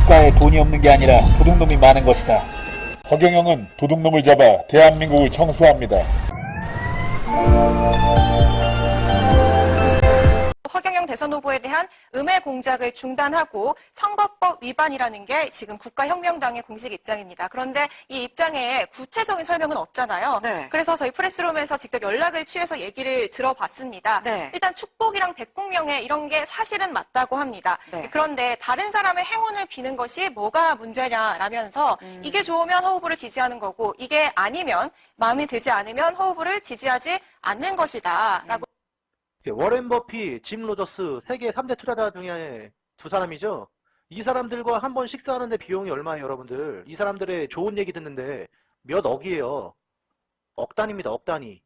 국가에 돈이 없는 게 아니라 도둑놈이 많은 것이다. 허경영은 도둑놈을 잡아 대한민국을 청소합니다. 허경영 대선 후보에 대한 음해 공작을 중단하고 선거법 위반이라는 게 지금 국가혁명당의 공식 입장입니다. 그런데 이 입장에 구체적인 설명은 없잖아요. 네. 그래서 저희 프레스룸에서 직접 연락을 취해서 얘기를 들어봤습니다. 네. 일단 축복이랑 백국명예 이런 게 사실은 맞다고 합니다. 네. 그런데 다른 사람의 행운을 비는 것이 뭐가 문제냐라면서 이게 좋으면 허 후보를 지지하는 거고 이게 아니면 마음에 들지 않으면 허 후보를 지지하지 않는 것이다 라고 워렌 버핏, 짐 로저스 세계 3대 투자자 중에 두 사람이죠. 이 사람들과 한 번 식사하는데 비용이 얼마예요, 여러분들? 이 사람들의 좋은 얘기 듣는데 몇 억이에요. 억 단위입니다, 억 단위.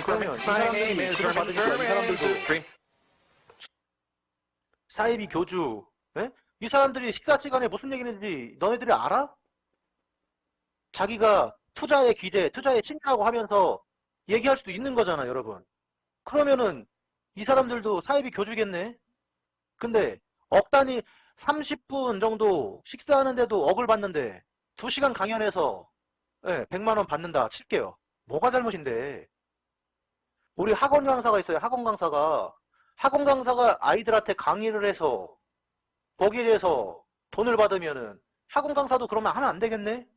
그러면 이 사람들이 그걸 받으니까 이 사람들도 사이비 교주, 예? 이 사람들이 식사 시간에 무슨 얘기 했는지 너네들이 알아? 자기가 투자의 귀재, 투자의 친구라고 하면서 얘기할 수도 있는 거잖아, 여러분. 그러면은 이 사람들도 사이비 교주겠네. 근데 억 단위 30분 정도 식사하는데도 억을 받는데 2시간 강연해서 100만 원 받는다 칠게요. 뭐가 잘못인데? 우리 학원 강사가 있어요. 학원 강사가 아이들한테 강의를 해서 거기에 대해서 돈을 받으면은 학원 강사도 그러면 하면 안 되겠네?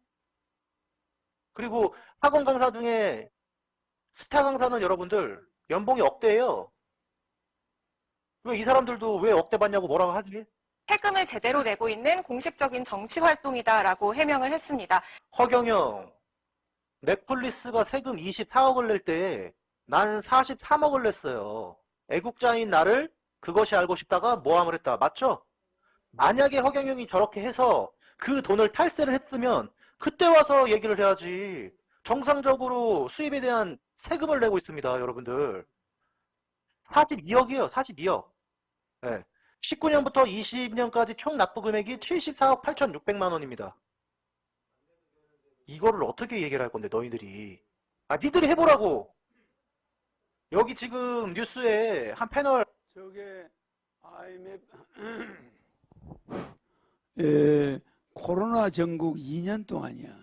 그리고 학원 강사 중에 스타 강사는 여러분들 연봉이 억대예요. 왜 이 사람들도 왜 억대 받냐고 뭐라고 하지? 세금을 제대로 내고 있는 공식적인 정치 활동이다라고 해명을 했습니다. 허경영, 넷플릭스가 세금 24억을 낼 때 나는 43억을 냈어요. 애국자인 나를 그것이 알고 싶다가 모함을 했다. 맞죠? 만약에 허경영이 저렇게 해서 그 돈을 탈세를 했으면 그때 와서 얘기를 해야지. 정상적으로 수입에 대한 세금을 내고 있습니다, 여러분들. 42억이에요, 42억. 네. 19년부터 20년까지 총 납부 금액이 74억 8,600만 원입니다. 이거를 어떻게 얘기를 할 건데, 너희들이. 니들이 해보라고! 여기 지금 뉴스에 한 패널. 저게 IMF 코로나 전국 2년 동안이야.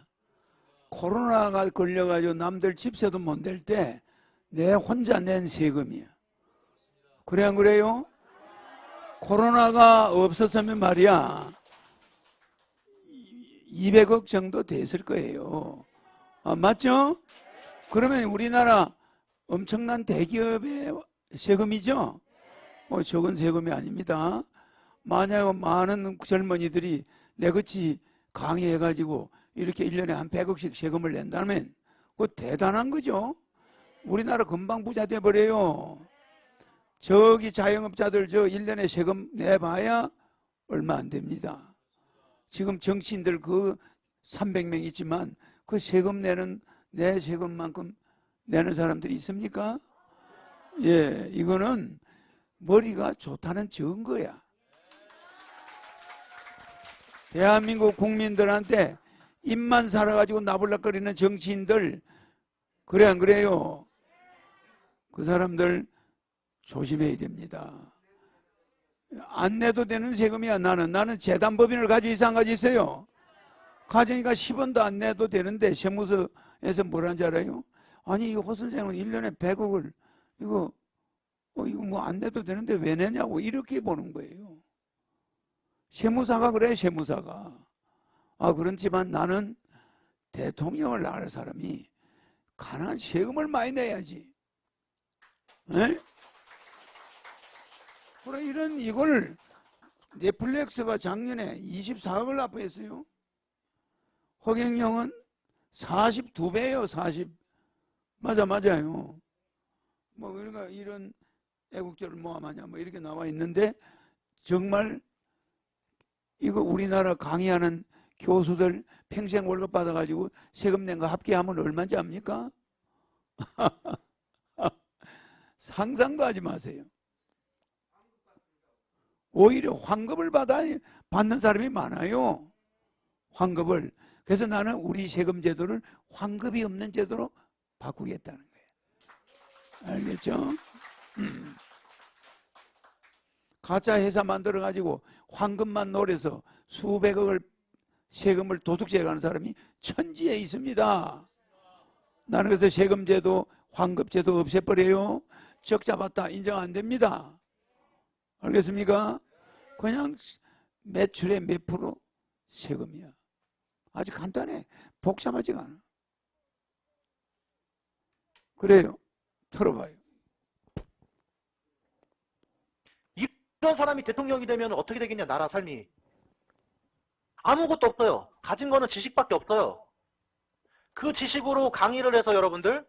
코로나가 걸려가지고 남들 집세도 못 낼 때 내 혼자 낸 세금이야. 그래 안 그래요? 코로나가 없었으면 말이야 200억 정도 됐을 거예요. 맞죠? 그러면 우리나라 엄청난 대기업의 세금이죠? 적은 세금이 아닙니다. 만약 많은 젊은이들이 내같이 강의해가지고 이렇게 1년에 한 100억씩 세금을 낸다면 그거 대단한 거죠. 우리나라 금방 부자 돼버려요. 저기 자영업자들 1년에 세금 내봐야 얼마 안 됩니다. 지금 정치인들 300명 있지만 그 세금 내 세금만큼 내는 사람들이 있습니까? 예, 이거는 머리가 좋다는 증거야. 대한민국 국민들한테 입만 살아가지고 나불락거리는 정치인들, 그래 안 그래요? 그 사람들 조심해야 됩니다. 안 내도 되는 세금이야. 나는 재단법인을 가지고 이상한 가지 있어요. 가정이가 10원도 안 내도 되는데 세무서에서 뭐라는 줄 알아요? 아니 이거 허 선생은 1년에 100억을 이거 뭐 안 내도 되는데 왜 내냐고 이렇게 보는 거예요. 세무사가 그래, 세무사가. 그렇지만 나는 대통령을 나갈 사람이 가난한 세금을 많이 내야지. 에? 그래, 이걸 넷플릭스가 작년에 24억을 납부했어요. 허경영은 42배예요, 40. 맞아요. 그러니까 이런 애국자를 모함하냐, 이렇게 나와 있는데, 정말, 이거 우리나라 강의하는 교수들 평생 월급 받아가지고 세금 낸 거 합계하면 얼마인지 압니까? 상상도 하지 마세요. 오히려 환급을 받는 사람이 많아요. 환급을. 그래서 나는 우리 세금 제도를 환급이 없는 제도로 바꾸겠다는 거예요. 알겠죠? 가짜 회사 만들어가지고 황금만 노려서 수백억을 세금을 도둑질하는 사람이 천지에 있습니다. 나는 그래서 세금제도, 환급제도 없애버려요. 적자 받다 인정 안 됩니다. 알겠습니까? 그냥 매출의 몇 프로 세금이야. 아주 간단해. 복잡하지가 않아. 그래요. 털어봐요. 이런 사람이 대통령이 되면 어떻게 되겠냐, 나라 삶이. 아무것도 없어요. 가진 거는 지식밖에 없어요. 그 지식으로 강의를 해서 여러분들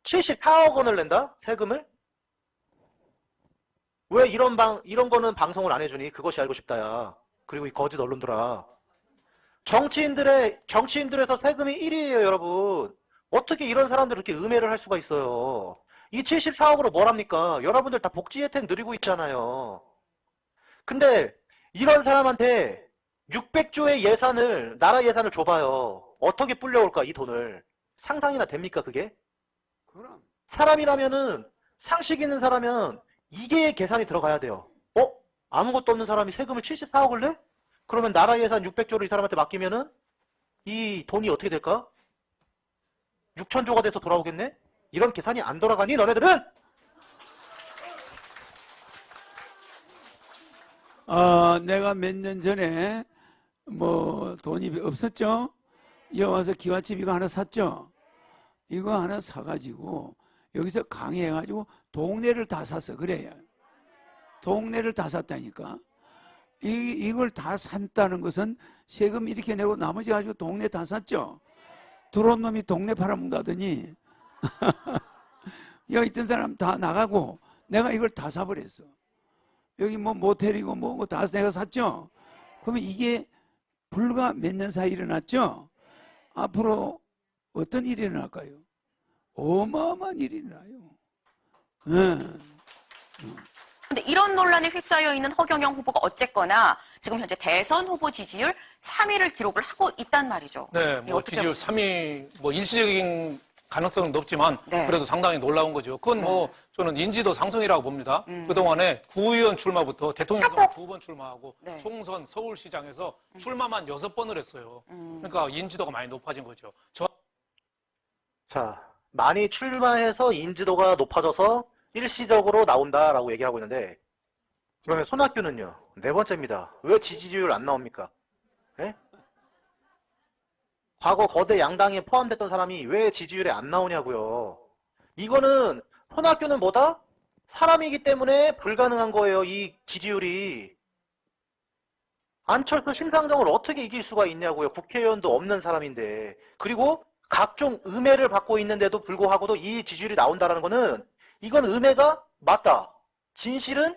74억 원을 낸다? 세금을? 왜 이런 거는 방송을 안 해주니? 그것이 알고 싶다야. 그리고 이 거짓 언론들아. 정치인들에서 세금이 1위예요, 여러분. 어떻게 이런 사람들 이렇게 음해를 할 수가 있어요? 이 74억으로 뭘 합니까? 여러분들 다 복지 혜택 누리고 있잖아요. 근데 이런 사람한테 600조의 예산을, 나라 예산을 줘봐요. 어떻게 불려올까, 이 돈을. 상상이나 됩니까, 그게? 그럼. 사람이라면은, 상식 있는 사람은 이게 계산이 들어가야 돼요. 아무것도 없는 사람이 세금을 74억을 내? 그러면 나라 예산 600조를 이 사람한테 맡기면은 이 돈이 어떻게 될까? 6천조가 돼서 돌아오겠네? 이런 계산이 안 돌아가니, 너네들은? 내가 몇 년 전에 뭐 돈이 없었죠? 여기 와서 기와집 이거 하나 샀죠? 이거 하나 사가지고 여기서 강의해가지고 동네를 다 샀어. 그래요. 동네를 다 샀다니까. 이걸 다 샀다는 것은 세금 이렇게 내고 나머지 가지고 동네 다 샀죠? 들어온 놈이 동네 팔아먹다더니 여기 있던 사람 다 나가고 내가 이걸 다 사버렸어. 여기 뭐 모텔이고 뭐 다 내가 샀죠? 그러면 이게 불과 몇 년 사이 일어났죠? 앞으로 어떤 일이 일어날까요? 어마어마한 일이 일어나요. 근데 이런 논란에 휩싸여 있는 허경영 후보가 어쨌거나 지금 현재 대선 후보 지지율 3위를 기록을 하고 있단 말이죠. 네, 뭐 어떻게 지지율 3위, 뭐 일시적인 가능성은 높지만 네. 그래도 상당히 놀라운 거죠. 그건 뭐 저는 인지도 상승이라고 봅니다. 그동안에 구의원 출마부터 대통령 선거 2번 출마하고 네. 총선 서울시장에서 출마만 6번을 했어요. 그러니까 인지도가 많이 높아진 거죠. 자, 많이 출마해서 인지도가 높아져서 일시적으로 나온다라고 얘기하고 있는데, 그러면 손학규는요? 네 번째입니다. 왜 지지율 안 나옵니까? 예? 과거 거대 양당에 포함됐던 사람이 왜 지지율에 안 나오냐고요. 이거는 손학규는 뭐다? 사람이기 때문에 불가능한 거예요. 이 지지율이. 안철수 심상정을 어떻게 이길 수가 있냐고요. 국회의원도 없는 사람인데. 그리고 각종 음해를 받고 있는데도 불구하고도 이 지지율이 나온다는 거는, 이건 음해가 맞다. 진실은,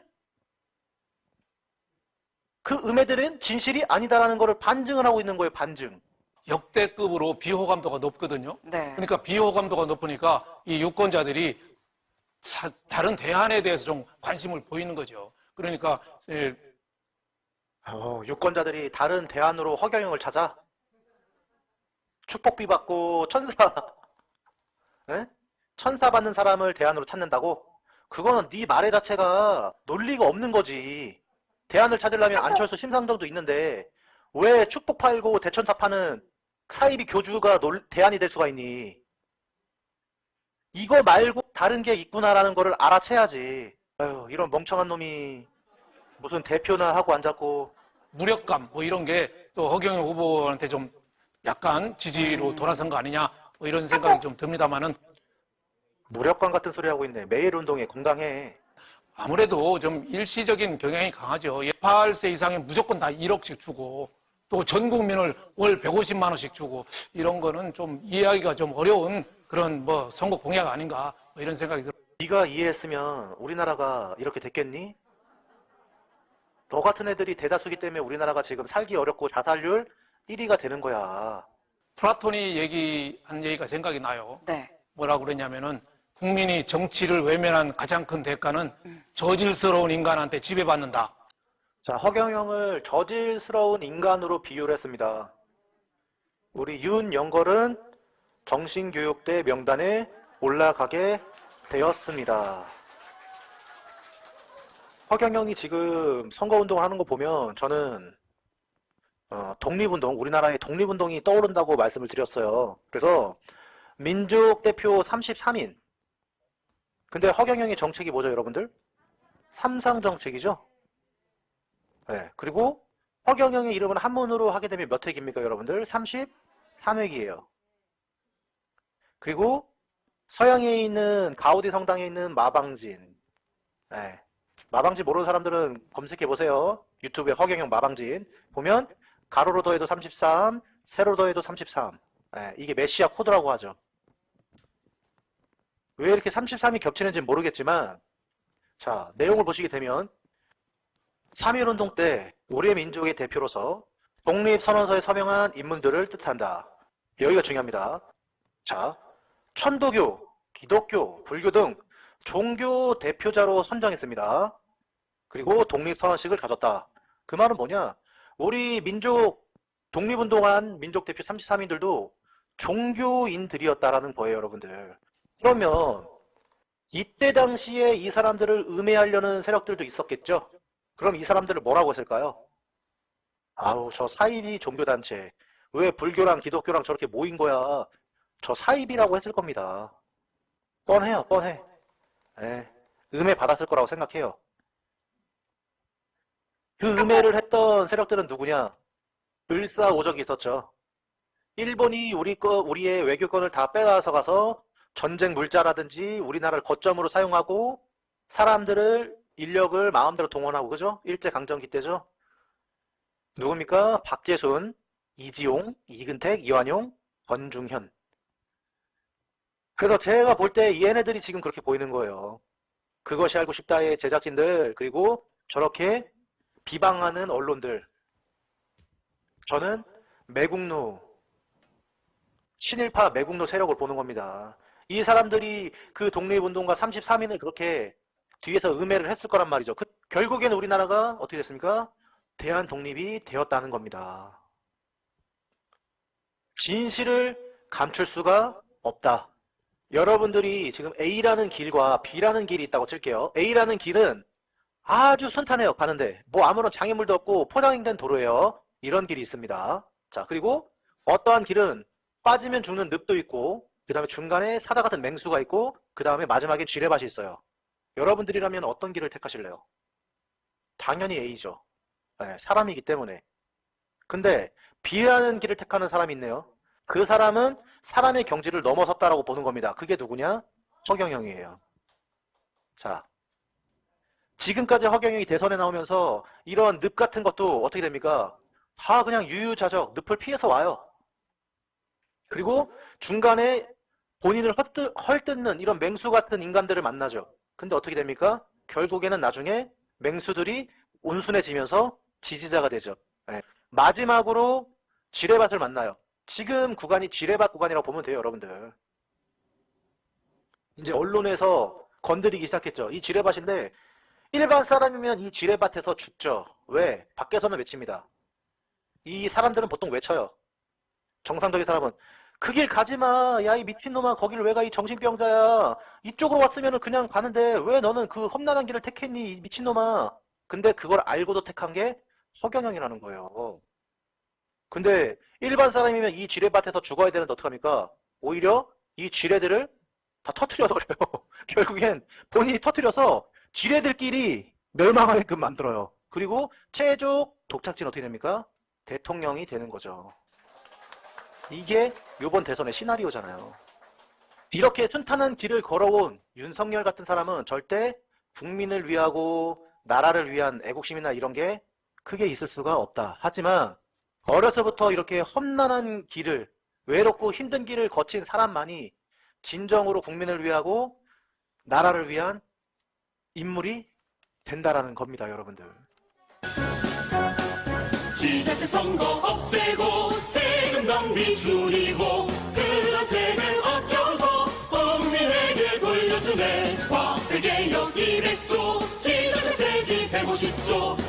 그 음해들은 진실이 아니다라는 거를 반증을 하고 있는 거예요. 반증. 역대급으로 비호감도가 높거든요. 네. 그러니까 비호감도가 높으니까 이 유권자들이 다른 대안에 대해서 좀 관심을 보이는 거죠. 그러니까 유권자들이 다른 대안으로 허경영을 찾아? 축복비 받고 천사 받는 사람을 대안으로 찾는다고? 그거는 네 말의 자체가 논리가 없는 거지. 대안을 찾으려면 안철수 심상정도 있는데 왜 축복 팔고 대천사 파는 사이비 교주가 대안이 될 수가 있니? 이거 말고 다른 게 있구나라는 거를 알아채야지. 아유, 이런 멍청한 놈이 무슨 대표나 하고 앉았고. 무력감 뭐 이런 게 또 허경영 후보한테 좀 약간 지지로 돌아선 거 아니냐 뭐 이런 생각이 좀 듭니다만은, 무력감 같은 소리 하고 있네. 매일 운동에 건강해. 아무래도 좀 일시적인 경향이 강하죠. 18세 이상에 무조건 다 1억씩 주고 또 전 국민을 월 150만 원씩 주고 이런 거는 좀 이해하기가 좀 어려운 그런 뭐 선거 공약 아닌가 뭐 이런 생각이 들어요. 네가 이해했으면 우리나라가 이렇게 됐겠니? 너 같은 애들이 대다수기 때문에 우리나라가 지금 살기 어렵고 자살률 1위가 되는 거야. 플라톤이 얘기한 얘기가 생각이 나요. 네. 뭐라고 그랬냐면은 국민이 정치를 외면한 가장 큰 대가는 저질스러운 인간한테 지배받는다. 자, 허경영을 저질스러운 인간으로 비유를 했습니다. 우리 윤영걸은 정신교육대 명단에 올라가게 되었습니다. 허경영이 지금 선거운동을 하는 거 보면 저는 독립운동, 우리나라의 독립운동이 떠오른다고 말씀을 드렸어요. 그래서 민족 대표 33인. 근데 허경영의 정책이 뭐죠, 여러분들? 삼상 정책이죠? 네. 그리고 허경영의 이름은 한문으로 하게 되면 몇 획입니까, 여러분들? 33획이에요. 그리고 서양에 있는 가우디 성당에 있는 마방진. 네. 마방진 모르는 사람들은 검색해 보세요. 유튜브에 허경영 마방진 보면 가로로 더해도 33, 세로 더해도 33. 네. 이게 메시아 코드라고 하죠. 왜 이렇게 33이 겹치는지 모르겠지만, 자, 내용을 보시게 되면 3.1운동 때 우리의 민족의 대표로서 독립선언서에 서명한 인물들을 뜻한다. 여기가 중요합니다. 자, 천도교, 기독교, 불교 등 종교 대표자로 선정했습니다. 그리고 독립선언식을 가졌다. 그 말은 뭐냐? 우리 민족 독립운동한 민족 대표 33인들도 종교인들이었다라는 거예요, 여러분들. 그러면 이때 당시에 이 사람들을 음해하려는 세력들도 있었겠죠? 그럼 이 사람들을 뭐라고 했을까요? 아우, 저 사이비 종교단체. 왜 불교랑 기독교랑 저렇게 모인 거야? 저 사이비라고 했을 겁니다. 뻔해요, 뻔해. 예, 음해 받았을 거라고 생각해요. 그 음해를 했던 세력들은 누구냐? 을사오적이 있었죠. 일본이 우리의 외교권을 다 빼앗아 가서 전쟁 물자라든지 우리나라를 거점으로 사용하고 사람들을 인력을 마음대로 동원하고, 그죠? 일제강점기 때죠. 누굽니까? 박재순, 이지용, 이근택, 이완용, 권중현. 그래서 제가 볼 때 얘네들이 지금 그렇게 보이는 거예요. 그것이 알고 싶다의 제작진들, 그리고 저렇게 비방하는 언론들. 저는 매국노, 친일파 매국노 세력을 보는 겁니다. 이 사람들이 그 독립운동가 33인을 그렇게 뒤에서 음해를 했을 거란 말이죠. 결국에는 우리나라가 어떻게 됐습니까? 대한 독립이 되었다는 겁니다. 진실을 감출 수가 없다. 여러분들이 지금 A라는 길과 B라는 길이 있다고 칠게요. A라는 길은 아주 순탄해요, 가는데. 뭐 아무런 장애물도 없고 포장된 도로예요. 이런 길이 있습니다. 자, 그리고 어떠한 길은 빠지면 죽는 늪도 있고, 그 다음에 중간에 사다 같은 맹수가 있고, 그 다음에 마지막에 지뢰밭이 있어요. 여러분들이라면 어떤 길을 택하실래요? 당연히 A죠. 네, 사람이기 때문에. 근데 B라는 길을 택하는 사람이 있네요. 그 사람은 사람의 경지를 넘어섰다라고 보는 겁니다. 그게 누구냐? 허경영이에요. 자, 지금까지 허경영이 대선에 나오면서 이런 늪 같은 것도 어떻게 됩니까? 다 그냥 유유자적 늪을 피해서 와요. 그리고 중간에 본인을 헐뜯는 이런 맹수 같은 인간들을 만나죠. 근데 어떻게 됩니까? 결국에는 나중에 맹수들이 온순해지면서 지지자가 되죠. 네. 마지막으로 지뢰밭을 만나요. 지금 구간이 지뢰밭 구간이라고 보면 돼요, 여러분들. 이제 언론에서 건드리기 시작했죠. 이 지뢰밭인데 일반 사람이면 이 지뢰밭에서 죽죠. 왜? 밖에서는 외칩니다. 이 사람들은 보통 외쳐요. 정상적인 사람은 그 길 가지마. 야, 이 미친놈아, 거길 왜 가? 이 정신병자야. 이쪽으로 왔으면 그냥 가는데 왜 너는 그 험난한 길을 택했니? 이 미친놈아. 근데 그걸 알고도 택한 게 허경영이라는 거예요. 근데 일반 사람이면 이 지뢰밭에서 죽어야 되는데 어떡합니까? 오히려 이 지뢰들을 다 터뜨려버려요. 결국엔 본인이 터뜨려서 지뢰들끼리 멸망하게끔 만들어요. 그리고 최종 독착지는 어떻게 됩니까? 대통령이 되는 거죠. 이게 이번 대선의 시나리오잖아요. 이렇게 순탄한 길을 걸어온 윤석열 같은 사람은 절대 국민을 위하고 나라를 위한 애국심이나 이런 게 크게 있을 수가 없다. 하지만 어려서부터 이렇게 험난한 길을, 외롭고 힘든 길을 거친 사람만이 진정으로 국민을 위하고 나라를 위한 인물이 된다라는 겁니다, 여러분들. 지자체 선거 없애고 세금 낭비 줄이고 그런 세금 아껴서 국민에게 돌려주네. 화폐개혁 200조 지자체 폐지 150조